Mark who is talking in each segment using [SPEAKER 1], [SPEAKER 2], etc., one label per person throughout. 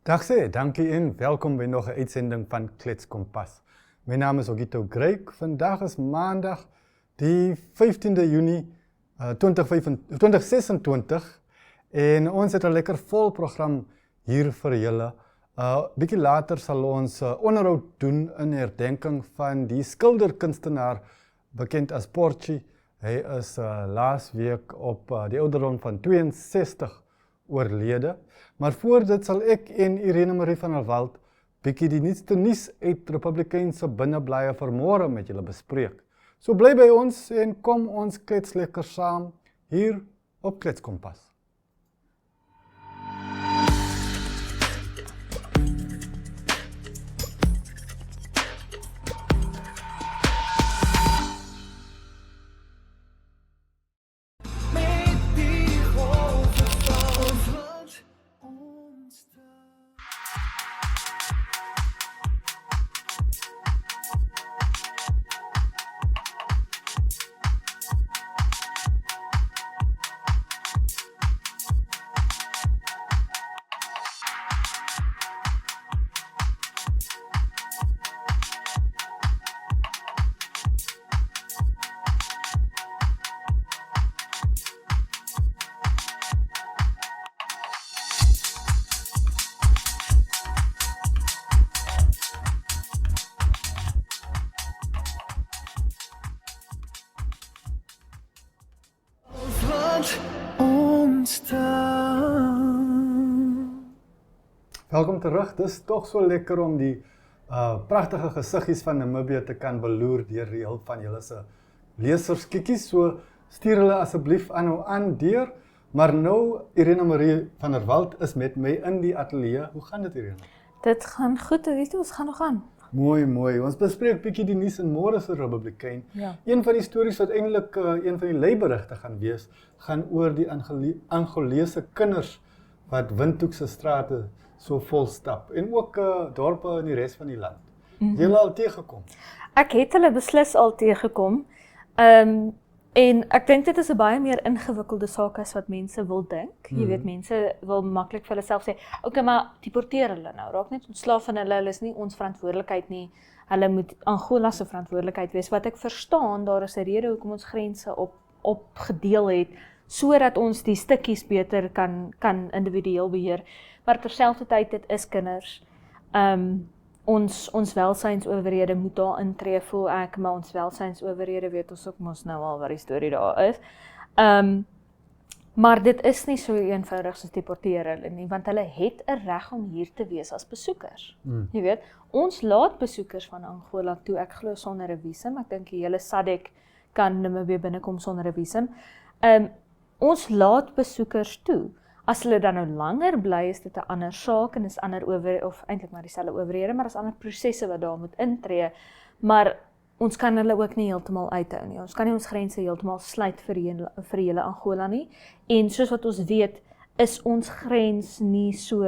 [SPEAKER 1] Dag sê, dankie en welkom by nog 'n uitsending van Klets Kompas. My naam is Ogito Greik. Vandag is Maandag die 15de Junie 2026 en ons het 'n lekker vol program hier vir julle. Bietjie later sal ons onderhoud doen in herdenking van die skilderkunstenaar bekend as Portie. Hy is laas week op die ouderdom van 62 oorlede. Maar voor dit sal ek en Irene Marie van der Walt bietjie die nuutste nuus uit Republikeinse binneblaaie vir môre met julle bespreek. So bly by ons en kom ons klets lekker saam hier op Klets Kompas. Welkom terug. Dis tog so lekker om die pragtige gesiggies van Namibië te kan beloer deur die hulp van julle se leserskikkies. So stuur hulle asseblief aan deur. Maar nou Irene Marie van der Walt is met my in die ateljee. Hoe gaan dit, Irene?
[SPEAKER 2] Dit gaan goed, ons gaan nog aan.
[SPEAKER 1] Mooi. Ons bespreek bietjie die nuus in môre se Republikein.
[SPEAKER 2] Ja.
[SPEAKER 1] Een van die stories wat eintlik een van die leiberigte gaan wees, gaan oor die Angolese kinders wat Windhoek se strate so vol stap en ook dorpe in die res van die land. Jy het al teëgekom?
[SPEAKER 2] Ek het hulle beslis al teëgekom. En ek dink dit is 'n baie meer ingewikkelde saak as wat mense wil dink. Jy weet, mense wil maklik vir hulle self sê, okay, maar deporteer hulle nou, raak net ontslaaf van hulle is nie ons verantwoordelikheid nie. Hulle moet Angola se verantwoordelikheid wees. Wat ek verstaan, daar is 'n rede hoekom ons grense opgedeel het, sodat ons die stukkies beter kan individueel beheer. Maar terselfdertyd, dit is kinders. Ons welsynsowerhede moet daar intree, voel ek, maar ons welsynsowerhede weet ons ook mos nou al wat die storie daar is. Maar dit is nie so eenvoudig soos deporteer hulle nie, want hulle het 'n reg om hier te wees as besoekers. Jy weet, ons laat besoekers van Angola toe, ek glo sonder 'n visum. Ek dink die hele SADC kan Namibië binnekom sonder 'n visum. Ons laat besoekers toe. As hulle dan nou langer bly, is dit 'n ander saak en is ander of eintlik maar dieselfde owerhede, maar is ander prosesse wat daar moet intree. Maar ons kan hulle ook nie heeltemal uithou nie. Ons kan nie ons grense heeltemal sluit vir hele Angola nie. En soos wat ons weet, is ons grens nie so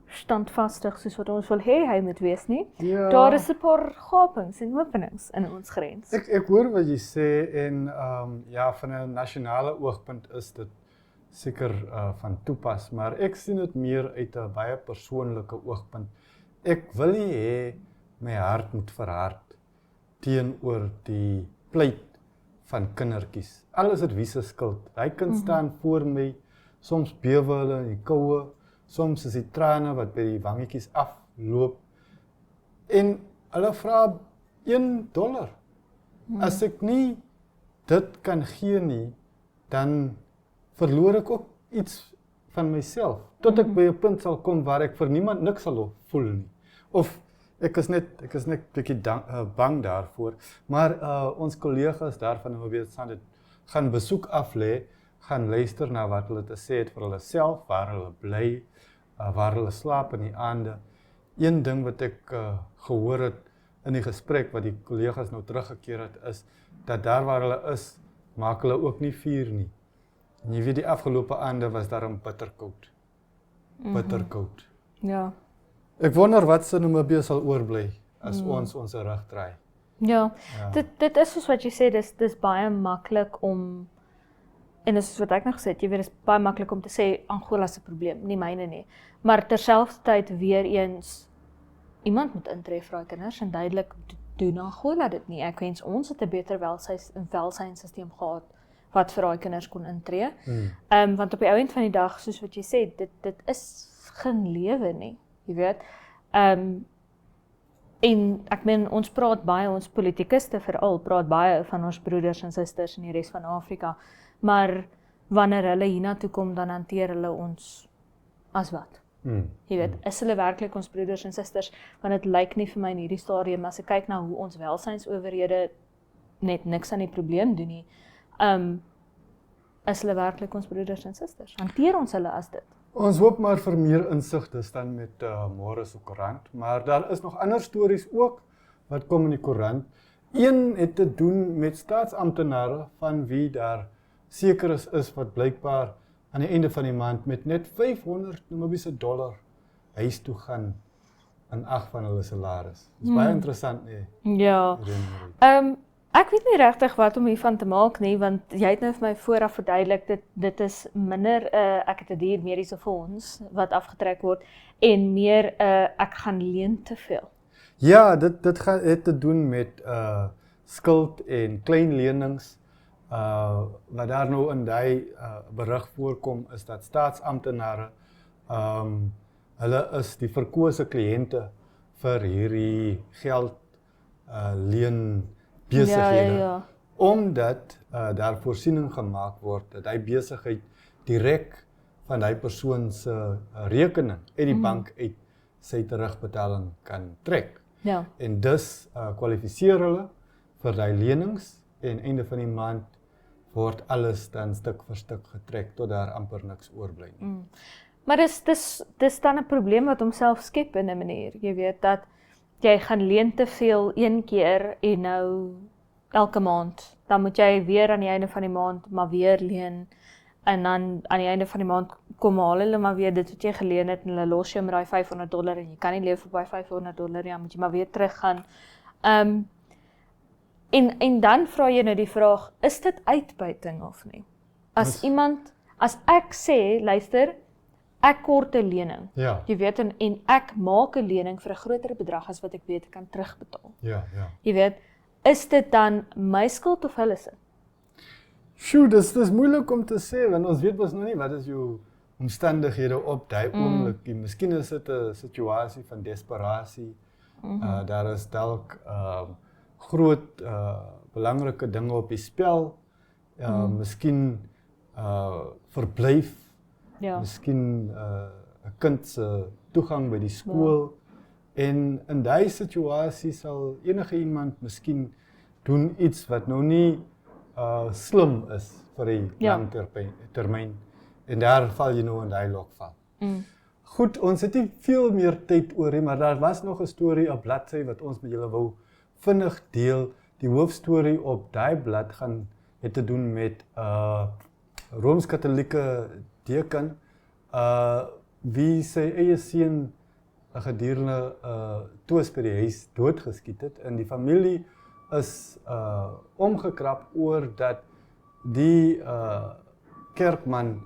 [SPEAKER 2] standvastig soos wat ons wil hê hy moet wees nie.
[SPEAKER 1] Ja.
[SPEAKER 2] Daar is 'n paar gapings en openings in ons grens.
[SPEAKER 1] Ek hoor wat jy sê en van 'n nasionale oogpunt is dit seker van toepas, maar ek sien dit meer uit 'n baie persoonlike oogpunt. Ek wil nie hê my hart moet verhard teenoor die pleit van kindertjies. Alles het wie se skuld. Hy kind staan voor my, soms bewe hulle in die koue, soms is die trane wat by die wangetjies afloop. En hulle vra $1. As ek nie dit kan gee nie, dan verloor ek ook iets van myself, tot ek by 'n punt sal kom waar ek vir niemand niks sal voel nie. Of ek is net bietjie bang daarvoor, maar ons kollegas daarvan Namibië gaan besoek aflê, gaan luister na wat hulle te sê het vir hulle self, waar hulle bly, waar hulle slaap in die aande. Een ding wat ek gehoor het in die gesprek wat die kollegas nou teruggekeer het, is dat daar waar hulle is, maak hulle ook nie vuur nie. En jy weet, die afgelope aande was daar 'n bitterkoud. Bitterkoud.
[SPEAKER 2] Ja.
[SPEAKER 1] Ek wonder wat se Namibië sal oorbly as ons rug draai.
[SPEAKER 2] Ja. Dit is soos wat jy sê, dis baie maklik om en dis wat ek nou gesê het, jy weet, dit is baie maklik om te sê Angola se probleem, nie myne nie. Maar terselfdertyd weer eens iemand moet intree vir daai kinders en duidelik doen Angola dit nie. Ek wens ons het 'n beter welsynstelsel gehad wat vir daai kinders kon intree. Want op die ou end van die dag, soos wat jy sê, dit is geen lewe nie, jy weet. En ek meen, ons praat baie, ons politikuste veral, praat baie van ons broeders en susters in die res van Afrika, maar wanneer hulle hiernatoe kom, dan hanteer hulle ons as wat? Jy weet, is hulle werklik ons broeders en susters? Want dit lyk nie vir my in hierdie stadium, as ek kyk na hoe ons welsynsowerhede net niks aan die probleem doen nie, is hulle werklik ons broeders en susters? Hanteer ons hulle as dit?
[SPEAKER 1] Ons hoop maar vir meer insigte dan met môre se koerant, maar daar is nog ander stories ook wat kom in die koerant. Een het te doen met staatsamptenare van wie daar seker is wat blykbaar aan die einde van die maand met net $500 Namibiese huis toe gaan in ag van hulle salaris. Dit is baie interessant nie.
[SPEAKER 2] Ja. Ek weet nie regtig wat om hiervan te maak nie, want jy het nou vir my vooraf verduidelik, dit is minder ek het 'n duur mediese fonds wat afgetrek word en meer ek gaan leen te veel.
[SPEAKER 1] Ja, dit het te doen met skuld en klein lenings. Wat daar nou in die berig voorkom is dat staatsamptenare, hulle is die verkose kliënte vir hierdie geld leen besighede,
[SPEAKER 2] Ja.
[SPEAKER 1] omdat daar voorsiening gemaak word dat hy besigheid direk van die persoon se rekening uit die bank uit sy terugbetaling kan trek.
[SPEAKER 2] Ja.
[SPEAKER 1] En dus kwalifiseer hulle vir die lenings en einde van die maand word alles dan stuk vir stuk getrek tot daar amper niks oorbly nie.
[SPEAKER 2] Maar dis dan 'n probleem wat homself skep in 'n manier. Jy weet dat jy gaan leen te veel een keer en nou elke maand, dan moet jy weer aan die einde van die maand maar weer leen en dan aan die einde van die maand kom haal hulle maar weer dit wat jy geleen het en hulle los jou met daai $500 en jy kan nie leef op daai $500 nie, dan moet jy maar weer teruggaan. En dan vra jy nou die vraag, is dit uitbuiting of nie? As ek sê, luister, ek kort 'n lening.
[SPEAKER 1] Ja.
[SPEAKER 2] Jy weet en ek maak 'n lening vir 'n groter bedrag as wat ek weet ek kan terugbetaal.
[SPEAKER 1] Ja.
[SPEAKER 2] Jy weet, is dit dan my skuld of hulle se?
[SPEAKER 1] Sjoe, dis moeilik om te sê want ons weet mos nog nie wat is jou omstandighede op daai oomblik. Miskien is dit 'n situasie van desperasie. Daar is dalk groot belangrike dinge op die spel. Miskien verblyf.
[SPEAKER 2] Ja.
[SPEAKER 1] Miskien 'n kind se toegang by die skool. En in daai situasie sal enige iemand miskien doen iets wat nou nie slim is vir die langtermyn. En daar val jy nou in daai lokval. Goed, ons het nie veel meer tyd oor nie, maar daar was nog 'n storie op bladsy wat ons met julle wou vinnig deel. Die hoofstorie op daai blad het te doen met Rooms-Katolieke deken wie sy eie seun gedurende toes by die huis doodgeskiet het en die familie is omgekrap oor dat die kerkman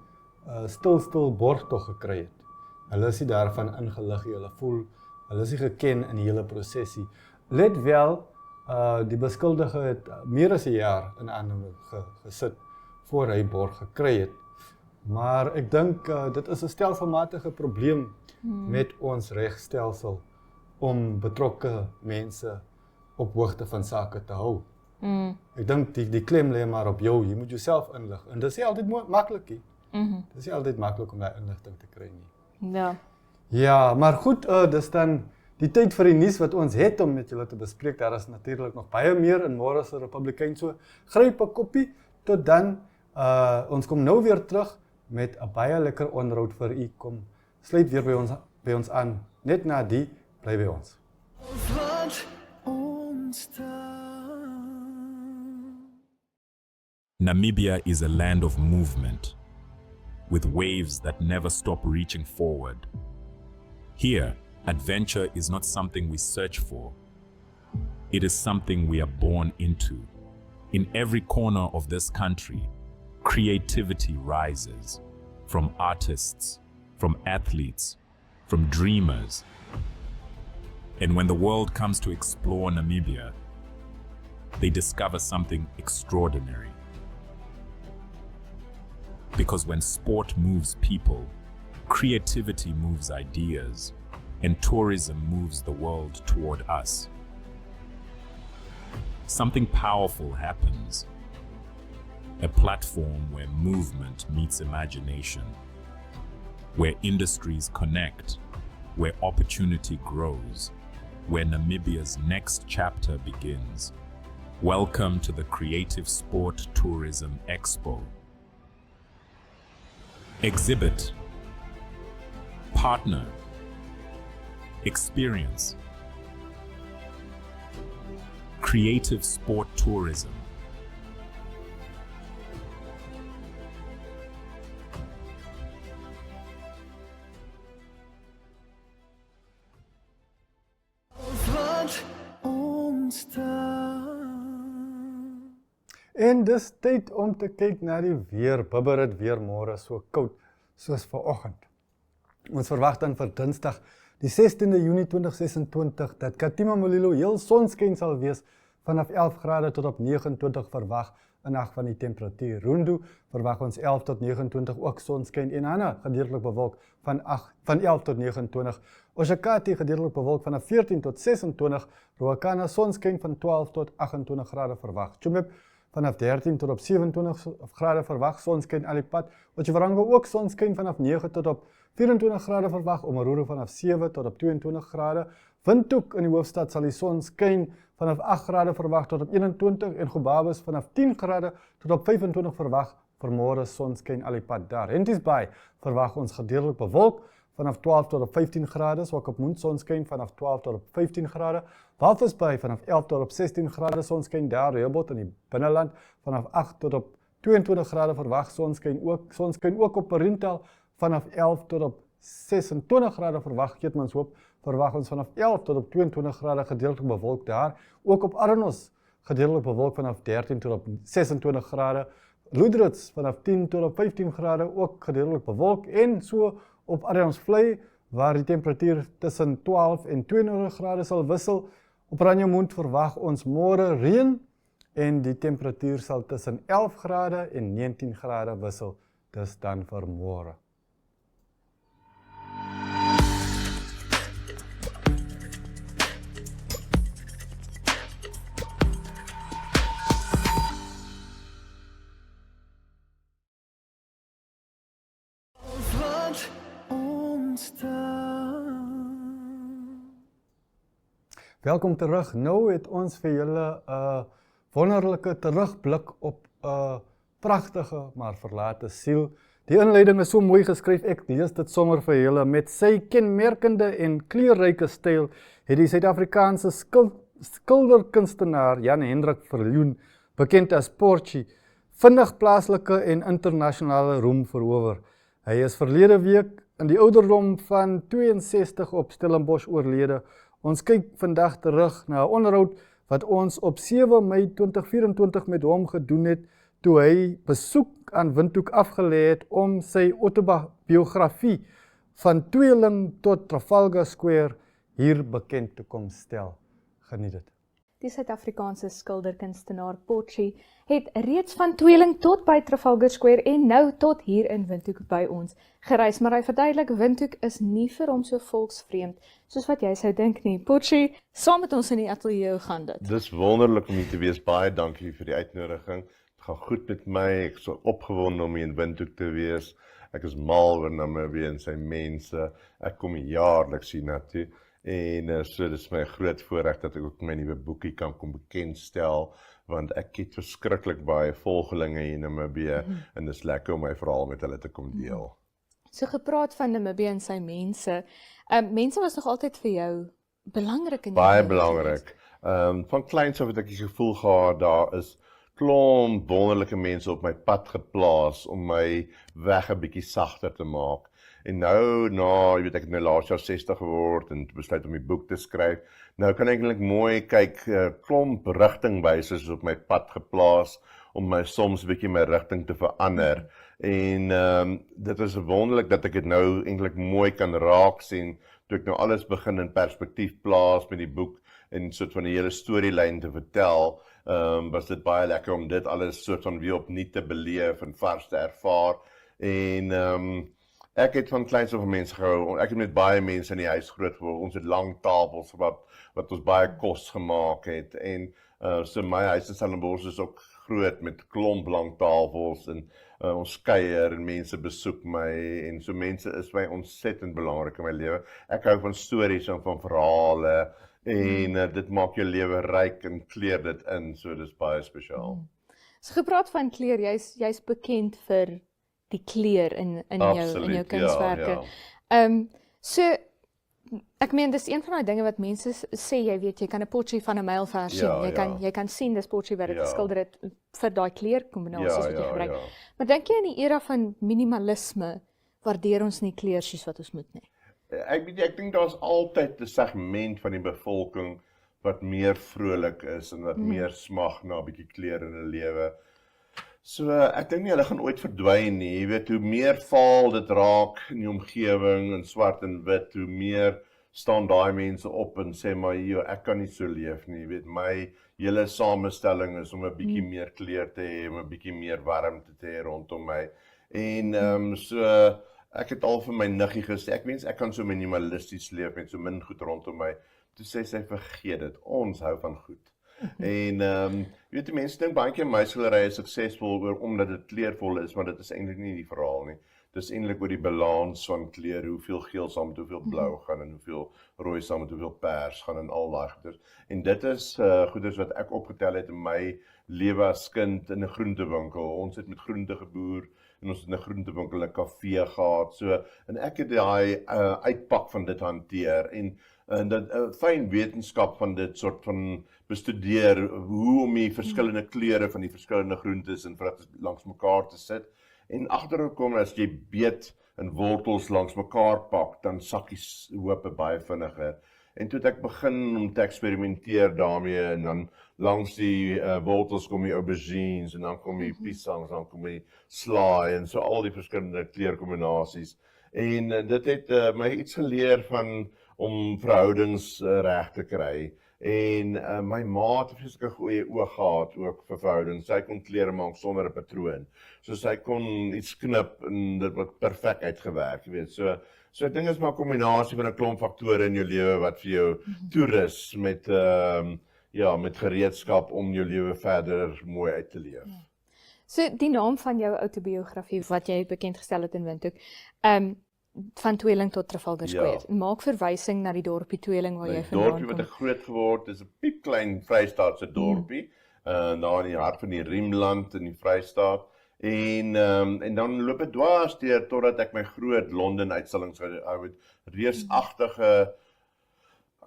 [SPEAKER 1] stil borgtog gekry het. Hulle is nie daarvan ingelig, hulle voel, hulle is nie geken in die hele prosesie. Let wel, die beskuldige het meer as 'n jaar in aanhouding gesit voor hy borg gekry het. Maar ek dink dit is 'n stelselmatige probleem met ons regstelsel om betrokke mense op hoogte van sake te hou. Ek dink die klem lê maar op jou, jy moet jouself inlig. En dit is nie altyd maklik nie. Dit is nie altyd maklik om daai inligting te kry nie.
[SPEAKER 2] Ja.
[SPEAKER 1] Ja, maar goed, dis dan die tyd vir die nuus wat ons het om met julle te bespreek. Daar is natuurlik nog baie meer in môre se Republikein, so gryp 'n koppie. Tot dan, ons kom nou weer terug met 'n baie lekker onderhoud vir u. Kom, sluit weer by ons aan. Net na die, bly by ons.
[SPEAKER 3] Namibia is a land of movement, with waves that never stop reaching forward. Here, adventure is not something we search for. It is something we are born into. In every corner of this country, creativity rises from artists, from athletes, from dreamers. And when the world comes to explore Namibia, they discover something extraordinary. Because when sport moves people, creativity moves ideas, and tourism moves the world toward us. Something powerful happens. A platform where movement meets imagination, where industries connect, where opportunity grows, where Namibia's next chapter begins. Welcome to the Creative Sport Tourism Expo. Exhibit, partner, experience. Creative Sport Tourism.
[SPEAKER 1] En dis tyd om te kyk na die weer. Bibber het weer môre so koud soos vanoggend. Ons verwag dan vir Dinsdag, die 16de Junie 2026, dat Katima Mulilo heel sonskyn sal wees vanaf 11 grade tot op 29 verwag in ag van die temperatuur. Rundu verwag ons 11 tot 29 ook sonskyn en Hana gedeeltelik bewolk van 11 tot 29. Oshakati gedeeltelik bewolk vanaf 14 tot 26. Ruakana sonskyn van 12 tot 28 grade verwag. Tsumeb vanaf 13 tot op 27 grade verwag, sonskyn Alipad. Otjiwarongo ook sonskyn vanaf 9 tot op 24 grade verwag, Omaruru vanaf 7 tot op 22 grade. Windhoek in die hoofstad sal die son skyn vanaf 8 grade verwag tot op 21 en Gobabis vanaf 10 grade tot op 25 verwag. Vanmôre sonskyn Alipad daar. Henties Bay verwag ons gedeeltelik bewolk vanaf 12 tot op 15 grade, ook op Moond sonskyn vanaf 12 tot op 15 grade. Walvis Bay vanaf 11 tot op 16 grade sonskyn daar. Rehoboth in die binneland vanaf 8 tot op 22 grade verwag, sonskyn ook op Parintal vanaf 11 tot op 26 grade verwag. Keetmanshoop verwag ons vanaf 11 tot op 22 grade gedeeltelik bewolk daar. Ook op Arnos gedeeltelik bewolk vanaf 13 tot op 26 grade. Loedrits vanaf 10 tot op 15 grade ook gedeeltelik bewolk en so op Adamsvlei waar die temperatuur tussen 12 en 22 grade sal wissel. Op Ranjemund verwag ons môre reën en die temperatuur sal tussen 11 grade en 19 grade wissel. Dis dan vir môre. Welkom terug. Nou het ons vir julle 'n wonderlike terugblik op 'n pragtige maar verlate siel. Die inleiding is so mooi geskryf, ek lees dit sommer vir julle. Met sy kenmerkende en kleurryke styl het die Suid-Afrikaanse skilderkunstenaar Jan Hendrik Viljoen, bekend as Portie, vinnig plaaslike en internasionale roem verower. Hy is verlede week in die ouderdom van 62 op Stellenbosch oorlede. Ons kyk vandag terug na 'n onderhoud wat ons op 7 Mei 2024 met hom gedoen het, toe hy besoek aan Windhoek afgelê het om sy autobiografie van tweeling tot Trafalgar Square hier bekend te kom stel. Geniet dit.
[SPEAKER 2] Die Suid-Afrikaanse skilderkunstenaar Portie het reeds van tweeling tot by Trafalgar Square en nou tot hier in Windhoek by ons gereis, maar hy verduidelik Windhoek is nie vir hom so volksvreemd soos wat jy sou dink nie. Portie, saam met ons in die ateljee, hoe gaan dit?
[SPEAKER 4] Dis wonderlik om hier te wees. Baie dankie vir die uitnodiging. Het gaan goed met my. Ek is so opgewonde om hier in Windhoek te wees. Ek is mal oor Namibië en sy mense. Ek kom jaarliks hier na toe. En so dis my groot voorreg dat ek ook my nuwe boekie kan kom bekendstel, want ek het verskriklik baie volgelinge hier in Namibië en dis lekker om my verhaal met hulle te kom deel.
[SPEAKER 2] So gepraat van Namibië en sy mense. Mense was nog altyd vir jou belangrik in jou
[SPEAKER 4] Baie
[SPEAKER 2] lewe
[SPEAKER 4] belangrik. Van kleins af het ek die gevoel gehad daar is klomp wonderlike mense op my pad geplaas om my weg 'n bietjie sagter te maak. En nou, ek het nou laas jaar 60 geword en besluit om die boek te skryf. Nou kan ek eintlik mooi kyk, klomp rigtingwysers op my pad geplaas om my soms 'n bietjie my rigting te verander. En dit is wonderlik dat ek dit nou eintlik mooi kan raak sien, toe ek nou alles begin in perspektief plaas met die boek en soort van die hele storielyn te vertel, was dit baie lekker om dit alles soort van weer opnuut te beleef en vars te ervaar. En ek het van kleins af van mense gehou. Ek het met baie mense in die huis groot geword. Ons het lang tafels wat ons baie kos gemaak het. En so my huis in Stellenbosch is ook groot met klomp lang tafels en ons kuier en mense besoek my en so mense is my ontsettend belangrik in my lewe. Ek hou van stories en van verhale en dit maak jou lewe ryk en kleur dit in, so dis baie spesiaal.
[SPEAKER 2] So gepraat van kleur, jy's bekend vir die kleur in jou kunswerke. So ek meen dis een van daai dinge wat mense sê, jy weet, jy kan 'n potjie van 'n myl ver sien. Jy kan sien dis potjie wat dit geskilder het vir daai kleurkombinasies wat jy gebruik. Maar dink jy in die era van minimalisme waardeer ons nie kleur soos wat ons moet nie?
[SPEAKER 4] Ek dink daar's altyd 'n segment van die bevolking wat meer vrolik is en wat meer smag na 'n bietjie kleur in 'n lewe. So ek dink nie hulle gaan ooit verdwyn nie. Jy weet, hoe meer vaal dit raak in die omgewing in swart en wit, hoe meer staan daai mense op en sê maar ek kan nie so leef nie. Jy weet, my hele samestelling is om 'n bietjie meer kleur te hê, om 'n bietjie meer warmte te hê rondom my. En so ek het al vir my niggie gesê, ek wens ek kan so minimalisties leef met so min goed rondom my. Toe sê sy, vergeet dit, ons hou van goed. En jy weet, die mense dink baie keer my skildery is suksesvol omdat dit kleurvol is, maar dit is eintlik nie die verhaal nie. Dit is eintlik oor die balans van kleure, hoeveel geel saam met hoeveel blou gaan en hoeveel rooi saam met hoeveel pers gaan en al daai goeders. En dit is goeders wat ek opgetel het in my lewe as kind in 'n groentewinkel. Ons het met groente geboer en ons het in 'n groentewinkel 'n kafee gehad. So en ek het daai uitpak van dit hanteer en dat fyn wetenskap van dit soort van bestudeer hoe om die verskillende kleure van die verskillende groentes en vrugte langs mekaar te sit. En agtergekom as jy beet en wortels langs mekaar pak, dan sak die hoope baie vinniger. En toe het ek begin om te eksperimenteer daarmee en dan langs die wortels kom die aubergines en dan kom die piesangs, dan kom die slaai en so al die verskillende kleurkombinasies. En dit het my iets geleer van om verhoudings reg te kry. En my ma het 'n vreeslike goeie oog gehad ook vir verhoudings. Sy kon klere maak sonder 'n patroon. So sy kon iets knip en dit wat perfek uitgewerk, jy weet. So ek dink is maar 'n kombinasie van 'n klomp faktore in jou lewe wat vir jou toerus met met gereedskap om jou lewe verder mooi uit te leef.
[SPEAKER 2] So die naam van jou autobiografie wat jy bekend gestel het in Windhoek, van Tweeling tot Trafalgar Square. Maak verwysing na die dorpie Tweeling waar jy vandaan kom.
[SPEAKER 4] Die dorpie wat ek groot geword is 'n piepklein Vrystaatse dorpie, daar in die hart van die Riemland in die Vrystaat. En dan loop dit dwars deur totdat ek my groot Londen uitstallings gehou het, reusagtige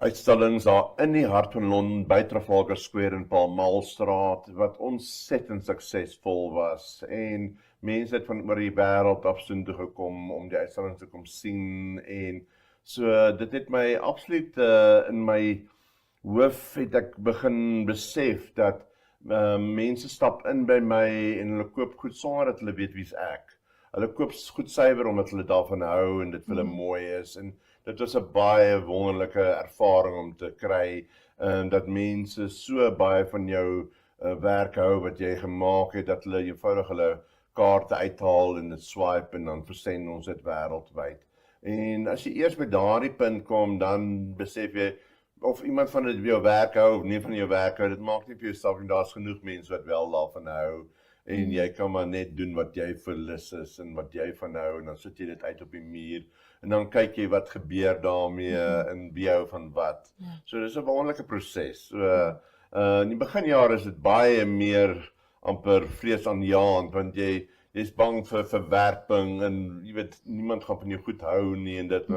[SPEAKER 4] uitstallings daar in die hart van Londen by Trafalgar Square in Pall Mall Straat wat ontsettend suksesvol was en mense het van oor die wêreld af soontoe gekom om die uitstallings te kom sien en so dit het my absoluut in my hoof het ek begin besef dat mense stap in by my en hulle koop goed sonder dat hulle weet wie's ek. Hulle koop goed suiwer omdat hulle daarvan hou en dit vir hulle mooi is en dit was 'n baie wonderlike ervaring om te kry dat mense so baie van jou werk hou wat jy gemaak het dat hulle eenvoudig hulle kaarte uithaal en dit swipe en dan versend ons dit wêreldwyd. En as jy eers by daardie punt kom, dan besef jy of iemand van dit jou werk hou of nie van jou werk hou, dit maak nie vir jou saak nie, daar's genoeg mense wat wel daarvan hou en jy kan maar net doen wat jy verlus is en wat jy van hou en dan sit jy dit uit op die muur en dan kyk jy wat gebeur daarmee en wie hou van wat. So dis 'n wonderlike proses. So in die beginjare is dit baie meer amper vreesaanjaend want jy's bang vir verwerping en jy weet niemand gaan van jou goed hou nie en dit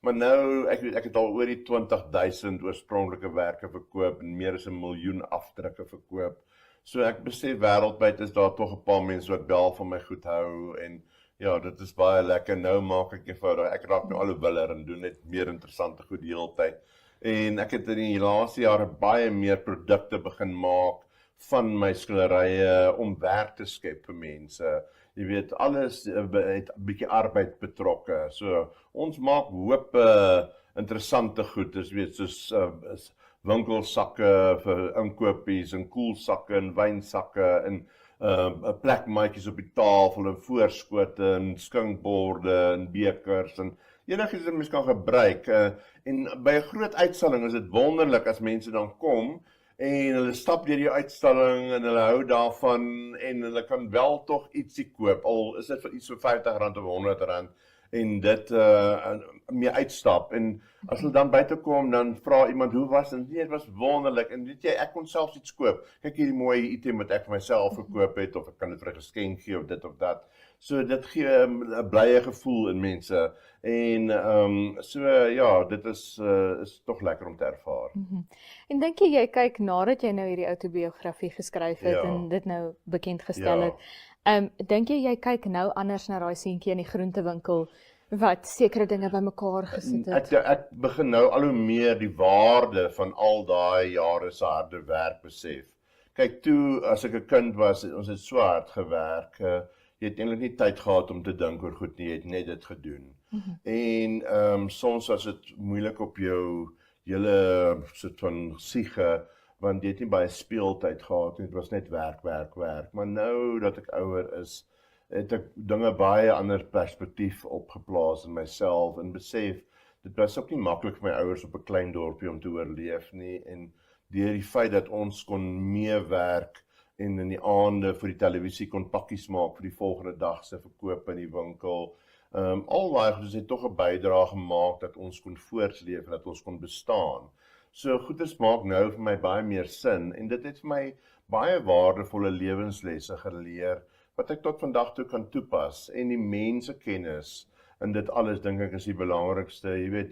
[SPEAKER 4] maar nou ek het al oor die 20,000 oorspronklike werke verkoop en meer as 1 miljoen afdrukke verkoop. So ek besef wêreldwyd is daar tog 'n paar mense wat wel van my goed hou en ja, dit is baie lekker. Nou maak ek eenvoudig, ek raak nou al hoe willer en doen net meer interessante goed die hele tyd. En ek het in die laaste jare baie meer produkte begin maak van my skillerye om werk te skep vir mense. Jy weet, alles het 'n bietjie arbeid betrokke. So ons maak hoop interessante goed, weet soos winkelsakke vir inkopies en koelsakke en wynsakke en plekmaatjies op die tafel en voorskote en skinkborde en bekers en enigiets wat mens kan gebruik. En by 'n groot uitstalling is dit wonderlik as mense dan kom en hulle stap deur die uitstalling en hulle hou daarvan en hulle kan wel tog ietsie koop, al is dit vir iets vir R50 of R100 en dit mee uitstap. En as hulle dan buite kom, dan vra iemand hoe was dit? Nee, dit was wonderlik. En weet jy, ek kon selfs iets koop. Kyk hierdie mooi item wat ek vir myself gekoop het, of ek kan dit vir 'n geskenk gee of dit of dat. So dit gee 'n blye gevoel in mense. En ja, dit is tog lekker om te ervaar.
[SPEAKER 2] En dink jy kyk nadat jy nou hierdie autobiografie geskryf het en dit nou bekend gestel het, dink jy kyk nou anders na daai seentjie in die groentewinkel wat sekere dinge bymekaar gesit het?
[SPEAKER 4] Ek begin nou al hoe meer die waarde van al daai jare se harde werk besef. Kyk, toe as ek 'n kind was, ons het so hard gewerk, jy het eintlik nie tyd gehad om te dink oor goed nie, jy het net dit gedoen. En soms was dit moeilik op jou hele soort van siege, want jy het nie baie speeltyd gehad nie, dit was net werk. Maar nou dat ek ouer is, het ek dinge baie ander perspektief opgeplaas in myself en besef, dit was ook nie maklik vir my ouers op 'n klein dorpie om te oorleef nie, en deur die feit dat ons kon meewerk en in die aande vir die televisie kon pakkies maak vir die volgende dag se verkoop in die winkel, al daai goed het tog 'n bydrae gemaak dat ons kon voortleef en dat ons kon bestaan. So goeders maak nou vir my baie meer sin, en dit het vir my baie waardevolle lewenslesse geleer, wat ek tot vandag toe kan toepas, en die mensekennis, en dit alles dink ek is die belangrikste. Jy weet,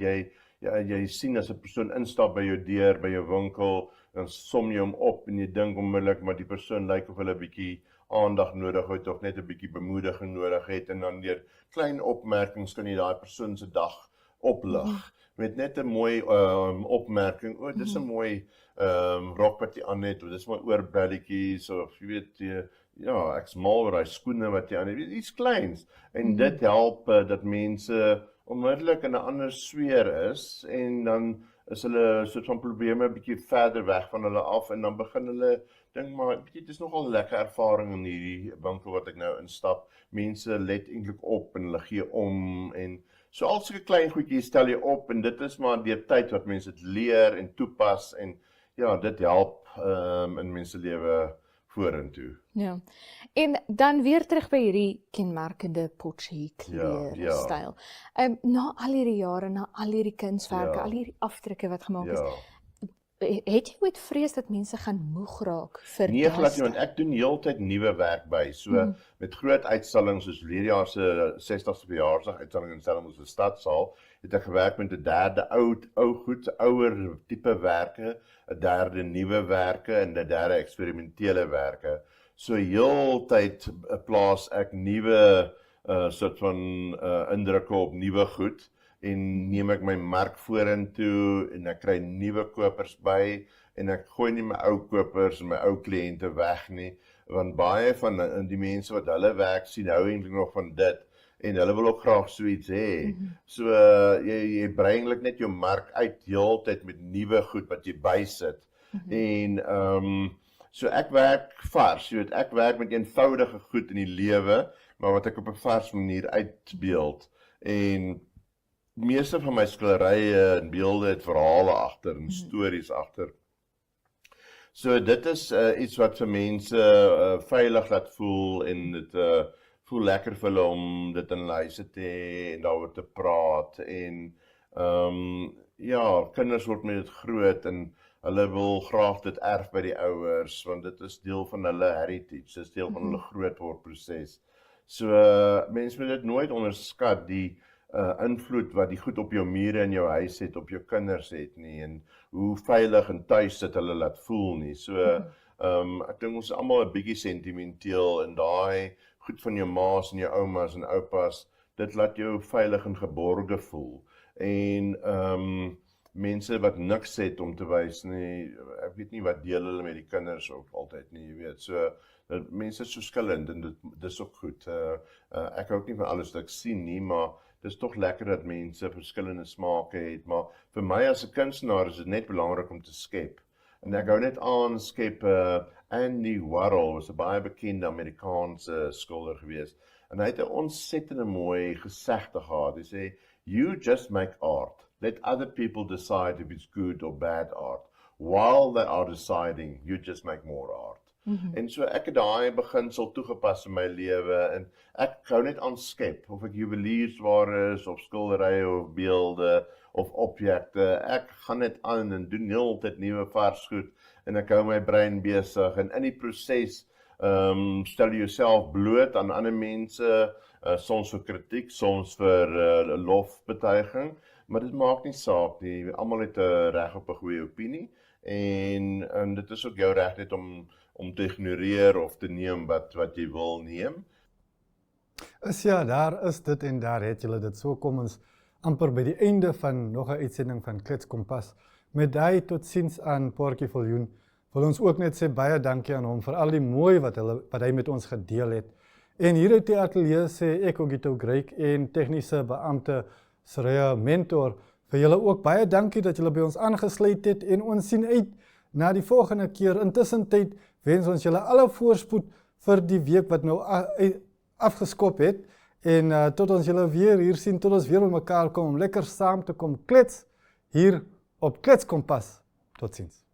[SPEAKER 4] jy sien as 'n persoon instap by jou deur, by jou winkel, dan som jy hom op, en jy dink onmiddellik, maar die persoon lyk of hulle 'n bietjie aandag nodig het, of net 'n bietjie bemoediging nodig het, en dan deur klein opmerkings kan jy daai persoon se dag oplig, met net 'n mooi opmerking, dis 'n mooi rok wat jy aan het, of dis my oorbelletjies, of jy weet, ja, ek's mal oor daai skoene wat jy aan het, iets kleins, en dit help dat mense onmiddellik in 'n ander sfeer is, en dan is hulle soort van probleme 'n bietjie verder weg van hulle af, en dan begin hulle dink maar, dit is nogal 'n lekker ervaring in hierdie winkel wat ek nou instap. Mense let eintlik op en hulle gee om, en so al sulke klein goedjies stel jy op, en dit is maar deur tyd wat mense dit leer en toepas, en ja, dit help in mense lewe vorentoe.
[SPEAKER 2] Ja. En dan weer terug by hierdie kenmerkende Potchefstroom-styl. Na al hierdie jare, na al hierdie kunswerke, al hierdie afdrukke wat gemaak is, het jy ooit vrees dat mense gaan moeg raak vir
[SPEAKER 4] Nee, glad nie, want ek doen heeltyd nuwe werk by, so met groot uitstallings soos verlede jaar se 60ste verjaarsdag uitstalling in Stellenbosch Stadsaal, het ek gewerk met 'n derde ouer tipe werke, 'n derde nuwe werke en 'n derde eksperimentele werke. So heeltyd plaas ek nuwe soort van indrukke op nuwe goed, en neem ek my mark vorentoe, en ek kry nuwe kopers by, en ek gooi nie my ou kopers en my ou kliënte weg nie, want baie van die mense wat hulle werk sien, hou eintlik nog van dit, en hulle wil ook graag so iets hê. So jy brei eintlik net jou mark uit heeltyd met nuwe goed wat jy bysit. En so ek werk vars, jy weet, ek werk met eenvoudige goed in die lewe, maar wat ek op 'n vars manier uitbeeld. En meeste van my skilderye en beelde het verhale agter en stories agter. So dit is iets wat vir mense veilig laat voel, en dit voel lekker vir hulle om dit in hulle huise te hê en daaroor te praat, en ja, kinders word met dit groot, en hulle wil graag dit erf by die ouers, want dit is deel van hulle heritage, dit is deel van hulle grootword proses. So mense moet dit nooit onderskat, die invloed wat die goed op jou mure in jou huis het, op jou kinders het nie, en hoe veilig en tuis dit hulle laat voel nie. So ek dink ons is almal 'n bietjie sentimenteel, en daai goed van jou ma's en jou oumas en oupas, dit laat jou veilig en geborge voel. En mense wat niks het om te wys nie. Ek weet nie wat deel hulle met die kinders ook altyd nie, jy weet. So mense is so verskillend en dit is ook goed. Ek hou ook nie van alles wat ek sien nie, maar dis tog lekker dat mense verskillende smake het, maar vir my as 'n kunstenaar is dit net belangrik om te skep. En ek hou net aan skep. Andy Warhol was 'n baie bekende Amerikaanse skilder geweest. En hy het 'n ontsettende mooi gesegde gehad. Hy sê, "You just make art. Let other people decide if it's good or bad art. While they are deciding, you just make more art." En so ek het daai beginsel toegepas in my lewe en ek hou net aan skep, of ek juweliersware is, of skilderye, of beelde, of objekte. Ek gaan net aan en doen heeltyd nuwe vars goed en ek hou my brein besig en in die proses stel jy jouself bloot aan ander mense, soms vir kritiek, soms vir lofbetuiging, maar dit maak nie saak nie. Almal het 'n reg op 'n goeie opinie en dit is ook jou reg net om te ignoreer of te neem wat jy wil neem.
[SPEAKER 1] Ja, daar is dit en daar het julle dit. So kom ons amper by die einde van nog 'n uitsending van Klets Kompas. Met daai totsiens aan Porkie Viljoen. Wil ons ook net sê baie dankie aan hom vir al die mooi wat hy met ons gedeel het. En hier uit die ateljee sê ek Ogito Greik en tegniese beampte Soraya Mentor vir julle ook baie dankie dat julle by ons aangesluit het en ons sien uit na die volgende keer. Intussen tyd wens ons julle alle voorspoed vir die week wat nou afgeskop het en tot ons julle weer hier sien, tot ons weer met mekaar kom om lekker saam te kom klets hier op Klets Kompas. Totsiens.